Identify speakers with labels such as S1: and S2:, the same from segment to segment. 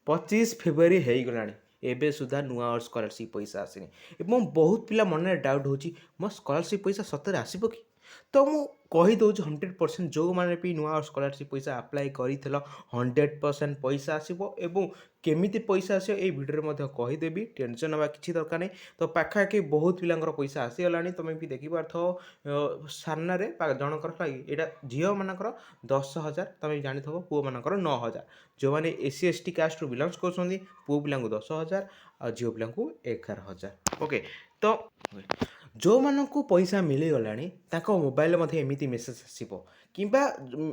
S1: 25 ଫେବୃଆରୀ ହେଇଗଲାଣି ଏବେ ସୁଦ୍ଧା ନୂଆ ସ୍କଲାରସିପ୍ पैसा आसनी ଏବଂ बहुत पिला मन में डाउट होची मो स्कॉलरशिप पैसा सତରେ ଆସିବ କି ତ ମୁଁ କହିଦେଉଛି 100% ଯେଉଁମାନେ ବି ନୂଆ ସ୍କଲାରସିପ୍ ପଇସା ଆପ୍ଲାଏ କରିଥିଲ 100% ପଇସା ଆସିବ ଏବଂ କେମିତି ପଇସା ଆସିବ ଏଇ ଭିଡ଼ିଓରେ ମଧ୍ୟ କହିଦେବି ଟେନସନ୍ ନେବା କିଛି ଦରକାର ନାହିଁ ତ ପାଖାପାଖି ବହୁତ ପିଲାଙ୍କର ପଇସା ଆସିଗଲାଣି ତୁମେ ବି ଦେଖିପାରୁଥିବ ସାମ୍ନାରେ ଜଣଙ୍କର ଏଇଟା ଝିଅମାନଙ୍କର 10,000 ତୁମେ ଜାଣିଥିବ ପୁଅମାନଙ୍କର 9,000 ଯେଉଁମାନେ SC ST କାଷ୍ଟରୁ ବିଲଙ୍ଗସ୍ କରୁଛନ୍ତି ପୁଅ ପିଲାଙ୍କୁ 10,000 ଆଉ ଝିଅ ପିଲାଙ୍କୁ 11,000 ଓକେ ତ ଯେଉଁମାନଙ୍କୁ ପଇସା ମିଳିଗଲାଣି ତାଙ୍କ ମୋବାଇଲରେ ମଧ୍ୟ ଏମିତି ମେସେଜ୍ ଆସିବ କିମ୍ବା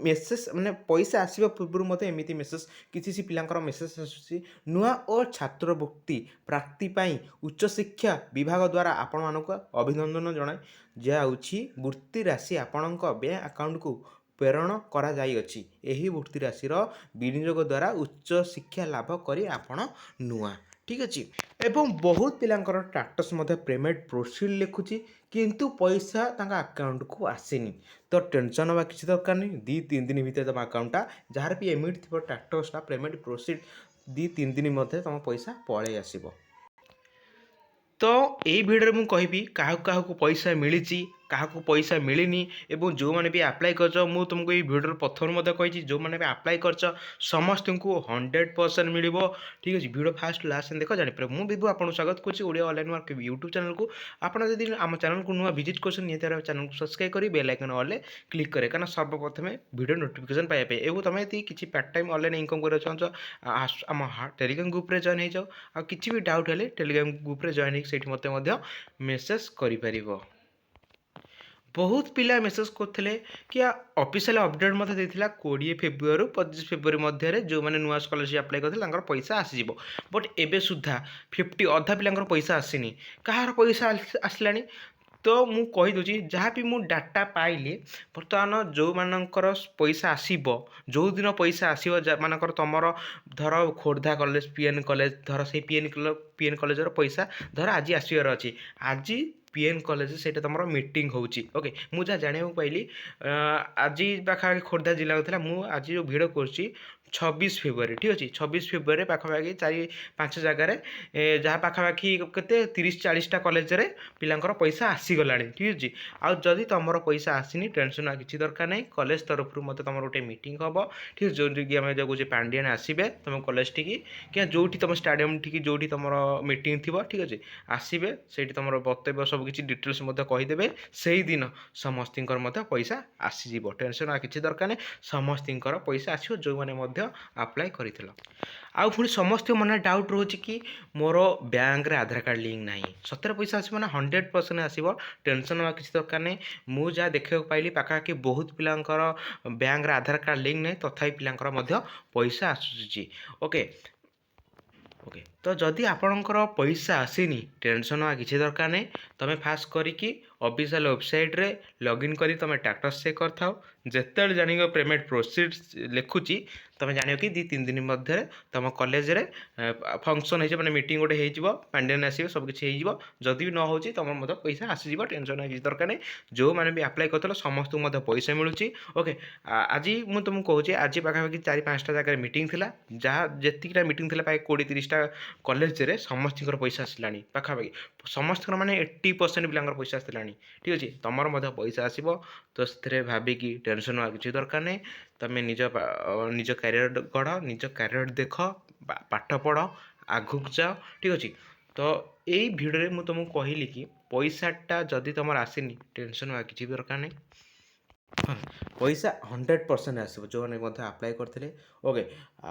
S1: ମେସେଜ୍ ମାନେ ପଇସା ଆସିବା ପୂର୍ବରୁ ମଧ୍ୟ ଏମିତି ମେସେଜ୍ କିଛି ପିଲାଙ୍କର ମେସେଜ୍ ଆସୁଛି ନୂଆ ଓ ଛାତ୍ରବୃତ୍ତି ପ୍ରାପ୍ତି ପାଇଁ ଉଚ୍ଚଶିକ୍ଷା ବିଭାଗ ଦ୍ୱାରା ଆପଣମାନଙ୍କୁ ଅଭିନନ୍ଦନ ଜଣାଏ ଯାଉଛି ବୃତ୍ତି ରାଶି ଆପଣଙ୍କ ବ୍ୟାଙ୍କ ଆକାଉଣ୍ଟକୁ ପ୍ରେରଣ କରାଯାଇଅଛି ଏହି ବୃତ୍ତି ରାଶିର ବିନିଯୋଗ ଦ୍ୱାରା ଉଚ୍ଚଶିକ୍ଷା ଲାଭ କରି ଆପଣ ନୂଆ ଠିକ୍ ଅଛି ଏବଂ ବହୁତ ପିଲାଙ୍କର ଟାଟସ୍ ମଧ୍ୟ ପେମେଣ୍ଟ ପ୍ରୋସିଡ୍ ଲେଖୁଛି କିନ୍ତୁ ପଇସା ତାଙ୍କ ଆକାଉଣ୍ଟକୁ ଆସିନି ତ ଟେନସନ୍ ହେବା କିଛି ଦରକାର ନାହିଁ 2-3 ଦିନ ଭିତରେ ତୁମ ଆକାଉଣ୍ଟଟା ଯାହାର ବି ଏମିତି ଥିବ ଟାଟସ୍ଟା ପେମେଣ୍ଟ ପ୍ରୋସିଡ୍ 2-3 ଦିନ ମଧ୍ୟରେ ତୁମ ପଇସା ପଳେଇ ଆସିବ ତ ଏଇ ଭିଡ଼ିଓରେ ମୁଁ କହିବି କାହାକୁ ପଇସା ମିଳିଛି କାହାକୁ ପଇସା ମିଳିନି ଏବଂ ଯେଉଁମାନେ ବି ଆପ୍ଲାଏ କରିଛ ମୁଁ ତୁମକୁ ଏଇ ଭିଡ଼ିଓର ପ୍ରଥମରୁ ମଧ୍ୟ କହିଛି ଯେଉଁମାନେ ବି ଆପ୍ଲାଏ କରିଛ ସମସ୍ତଙ୍କୁ 100% ମିଳିବ ଠିକ୍ ଅଛି ଭିଡ଼ିଓ ଫାଷ୍ଟ ଲାଷ୍ଟ ଦେଖ ଜାଣିପାରିବ ମୁଁ ବିଭୁ ଆପଣଙ୍କୁ ସ୍ୱାଗତ କରୁଛି ଓଡ଼ିଆ ଅନଲାଇନ୍ ମାର୍କ ୟୁଟ୍ୟୁବ୍ ଚ୍ୟାନେଲକୁ ଆପଣ ଯଦି ଆମ ଚ୍ୟାନେଲକୁ ନୂଆ ଭିଜିଟ୍ କରୁଛନ୍ତି ନିହାତି ଭାବେ ଚ୍ୟାନେଲକୁ ସବସ୍କ୍ରାଇବ୍ କରି ବେଲ୍ ଆଇକନ୍ ଅଲ୍ରେ କ୍ଲିକ୍ କରେ କାରଣ ସର୍ବପ୍ରଥମେ ଭିଡ଼ିଓ ନୋଟିଫିକେସନ୍ ପାଇବା ପାଇଁ ଏବଂ ତୁମେ ଯଦି କିଛି ପାର୍ଟ ଟାଇମ୍ ଅନଲାଇନ୍ ଇନକମ୍ କରିବାକୁ ଚାହୁଁଛ ଆମ ଟେଲିଗ୍ରାମ ଗ୍ରୁପ୍ରେ ଜଏନ୍ ହେଇଯାଅ ଆଉ କିଛି ବି ଡାଉଟ୍ ହେଲେ ଟେଲିଗ୍ରାମ ଗ୍ରୁପ୍ରେ ଜଏନ୍ ହେଇକି ସେଇଠି ମୋତେ ମଧ୍ୟ ମେସେଜ୍ କରିପାରିବ ବହୁତ ପିଲା ମେସେଜ୍ କରୁଥିଲେ କି ଅଫିସିଆଲ ଅପଡ଼େଟ୍ ମଧ୍ୟ ଦେଇଥିଲା 20 ଫେବୃଆରୀରୁ 25 ଫେବୃଆରୀ ମଧ୍ୟରେ ଯେଉଁମାନେ ନୂଆ ସ୍କଲାରସିପ୍ ଆପ୍ଲାଏ କରିଥିଲେ ତାଙ୍କର ପଇସା ଆସିଯିବ ବଟ୍ ଏବେ ସୁଦ୍ଧା 50 ଅଧା ପିଲାଙ୍କର ପଇସା ଆସିନି କାହାର ପଇସା ଆସିଲାଣି ତ ମୁଁ କହିଦେଉଛି ଯାହା ବି ମୁଁ ଡାଟା ପାଇଲି ବର୍ତ୍ତମାନ ଯେଉଁମାନଙ୍କର ପଇସା ଆସିବ ଯେଉଁଦିନ ପଇସା ଆସିବ ଯାମାନଙ୍କର ତୁମର ଧର ଖୋର୍ଦ୍ଧା କଲେଜ PN କଲେଜ ଧର ସେଇ PN କଲେଜର ପଇସା ଧର ଆଜି ଆସିବାର ଅଛି ଆଜି PN କଲେଜ ସେଇଟା ତୁମର ମିଟିଂ ହେଉଛି ଓକେ ମୁଁ ଯାହା ଜାଣିବାକୁ ପାଇଲି ଆଜି ପାଖାପାଖି ଖୋର୍ଦ୍ଧା ଜିଲ୍ଲାକୁ ଥିଲା ମୁଁ ଆଜି ଯେଉଁ ଭିଡ଼ିଓ କରୁଛି 26 ଫେବୃଆରୀ ଠିକ୍ ଅଛି 26 ଫେବୃଆରୀରେ ପାଖାପାଖି 4-5 ଜାଗାରେ ଯାହା ପାଖାପାଖି କେତେ 30-40ଟା କଲେଜରେ ପିଲାଙ୍କର ପଇସା ଆସିଗଲାଣି ଠିକ୍ ଅଛି ଆଉ ଯଦି ତୁମର ପଇସା ଆସିନି ଟେନସନ୍ କିଛି ଦରକାର ନାହିଁ କଲେଜ ତରଫରୁ ମୋତେ ତୁମର ଗୋଟେ ମିଟିଂ ହେବ ଠିକ୍ ଅଛି ଯେଉଁଠିକି ଆମେ ଯାଉଛେ ପାଣ୍ଡିଆନ ଆସିବେ ତୁମ କଲେଜଠିକି କିମ୍ବା ଯେଉଁଠି ତୁମ ଷ୍ଟାଡ଼ିୟମ୍ ଠିକି ଯେଉଁଠି ତୁମର ମିଟିଂ ଥିବ ଠିକ୍ ଅଛି ଆସିବେ ସେଇଠି ତୁମର ବକ୍ତବ୍ୟ ସବୁ କିଛି ଡିଟେଲ୍ସ ମଧ୍ୟ କହିଦେବେ ସେଇଦିନ ସମସ୍ତଙ୍କର ମଧ୍ୟ ପଇସା ଆସିଯିବ ଟେନସନ୍ କିଛି ଦରକାର ନାହିଁ ସମସ୍ତଙ୍କର ପଇସା ଆସିବ ଯେଉଁମାନେ ମଧ୍ୟ ଆପ୍ଲାଏ କରିଥିଲ ଆଉ ପୁଣି ସମସ୍ତଙ୍କ ମନରେ ଡାଉଟ୍ ରହୁଛି କି ମୋର ବ୍ୟାଙ୍କରେ ଆଧାର କାର୍ଡ଼ ଲିଙ୍କ୍ ନାହିଁ ସତରେ ପଇସା ଆସିବ ନା 100% ଆସିବ ଟେନସନ୍ ହେବା କିଛି ଦରକାର ନାହିଁ ମୁଁ ଯାହା ଦେଖିବାକୁ ପାଇଲି ପାଖାପାଖି ବହୁତ ପିଲାଙ୍କର ବ୍ୟାଙ୍କରେ ଆଧାର କାର୍ଡ଼ ଲିଙ୍କ୍ ନାହିଁ ତଥାପି ପିଲାଙ୍କର ମଧ୍ୟ ପଇସା ଆସୁଛି ଓକେ ତ ଯଦି ଆପଣଙ୍କର ପଇସା ଆସିନି ଟେନସନ୍ ହେବା କିଛି ଦରକାର ନାହିଁ ତୁମେ ଫାଷ୍ଟ କରିକି ଅଫିସିଆଲ ୱେବସାଇଟ୍ରେ ଲଗ୍ଇନ୍ କରି ତୁମେ ଟାଟସ୍ ଚେକ୍ କରିଥାଅ ଯେତେବେଳେ ଜାଣିବ ପେମେଣ୍ଟ ପ୍ରୋସିଡ୍ ଲେଖୁଛି ତୁମେ ଜାଣିବ କି 2-3 ଦିନ ମଧ୍ୟରେ ତୁମ କଲେଜରେ ଫଙ୍କସନ୍ ହେଇଯିବ ମାନେ ମିଟିଂ ଗୋଟେ ହେଇଯିବ ପାଣ୍ଡିଆନ ଆସିବେ ସବୁକିଛି ହେଇଯିବ ଯଦି ବି ନ ହେଉଛି ତୁମର ମଧ୍ୟ ପଇସା ଆସିଯିବ ଟେନସନ୍ ହେବା କିଛି ଦରକାର ନାହିଁ ଯେଉଁମାନେ ବି ଆପ୍ଲାଏ କରିଥିଲ ସମସ୍ତଙ୍କୁ ମଧ୍ୟ ପଇସା ମିଳୁଛି ଓକେ ଆଜି ମୁଁ ତୁମକୁ କହୁଛି ଆଜି ପାଖାପାଖି 4-5ଟା ଜାଗାରେ ମିଟିଂ ଥିଲା ଯାହା ଯେତିକିଟା ମିଟିଂ ଥିଲା ପ୍ରାୟ 20-30ଟା କଲେଜରେ ସମସ୍ତଙ୍କର ପଇସା ଆସିଲାଣି ପାଖାପାଖି ସମସ୍ତଙ୍କର ମାନେ 80% ପିଲାଙ୍କର ପଇସା ଆସିଲାଣି ଠିକ୍ ଅଛି ତୁମର ମଧ୍ୟ ପଇସା ଆସିବ ତ ସେଥିରେ ଭାବିକି ଟେନସନ୍ ହେବା କିଛି ଦରକାର ନାହିଁ ତୁମେ ନିଜ କ୍ୟାରିୟର ଗଢ଼ ନିଜ କ୍ୟାରିୟର ଦେଖ ପାଠ ପଢ଼ ଆଗକୁ ଯାଅ ଠିକ୍ ଅଛି ତ ଏଇ ଭିଡ଼ିଓରେ ମୁଁ ତୁମକୁ କହିଲି କି ପଇସାଟା ଯଦି ତୁମର ଆସିନି ଟେନସନ୍ ହେବା କିଛି ଦରକାର ନାହିଁ ପଇସା 100% ଆସିବ ଯେଉଁମାନେ ମଧ୍ୟ ଆପ୍ଲାଏ କରିଥିଲେ ଓକେ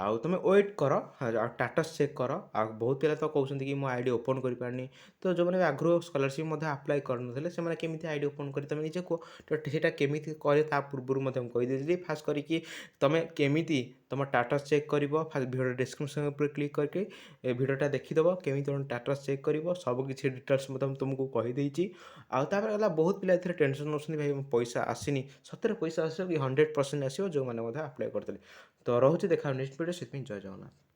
S1: ଆଉ ତୁମେ ୱେଟ୍ କର ଆଉ ଟାଟସ୍ ଚେକ୍ କର ଆଉ ବହୁତ ପିଲା ତ କହୁଛନ୍ତି କି ମୁଁ ଆଇ ଡ଼ି ଓପନ୍ କରିପାରିନି ତ ଯେଉଁମାନେ ଆଗରୁ ସ୍କଲାରସିପ୍ ମଧ୍ୟ ଆପ୍ଲାଏ କରିନଥିଲେ ସେମାନେ କେମିତି ଆଇ ଡ଼ି ଓପନ୍ କରି ତୁମେ ନିଜେ କୁହ ତ ସେଇଟା କେମିତି କରେ ତା ପୂର୍ବରୁ ମଧ୍ୟ ମୁଁ କହିଦେଇଥିଲି ଫାଷ୍ଟ କରିକି ତୁମେ କେମିତି ତୁମ ଟାଟସ୍ ଚେକ୍ କରିବ ଫାଷ୍ଟ ଭିଡ଼ିଓ ଡେସ୍କ୍ରିପସନ୍ ଉପରେ କ୍ଲିକ୍ କରିକି ଏ ଭିଡ଼ିଓଟା ଦେଖିଦେବ କେମିତି ତୁମେ ଟାଟସ୍ ଚେକ୍ କରିବ ସବୁ କିଛି ଡିଟେଲ୍ସ ମଧ୍ୟ ମୁଁ ତୁମକୁ କହିଦେଇଛି ଆଉ ତାପରେ ଗଲା ବହୁତ ପିଲା ଏଥିରେ ଟେନସନ୍ ନେଉଛନ୍ତି ଭାଇ ପଇସା ଆସିନି ସତରେ ପଇସା ଆସିବ କି 100% ଆସିବ ଯେଉଁମାନେ ମଧ୍ୟ ଆପ୍ଲାଏ କରିଥିଲେ ତ ରହୁଛି ଦେଖା ନେକ୍ସଟ ଭିଡ଼ିଓ ସେଥିପାଇଁ ଜୟ ଜଗନ୍ନାଥ।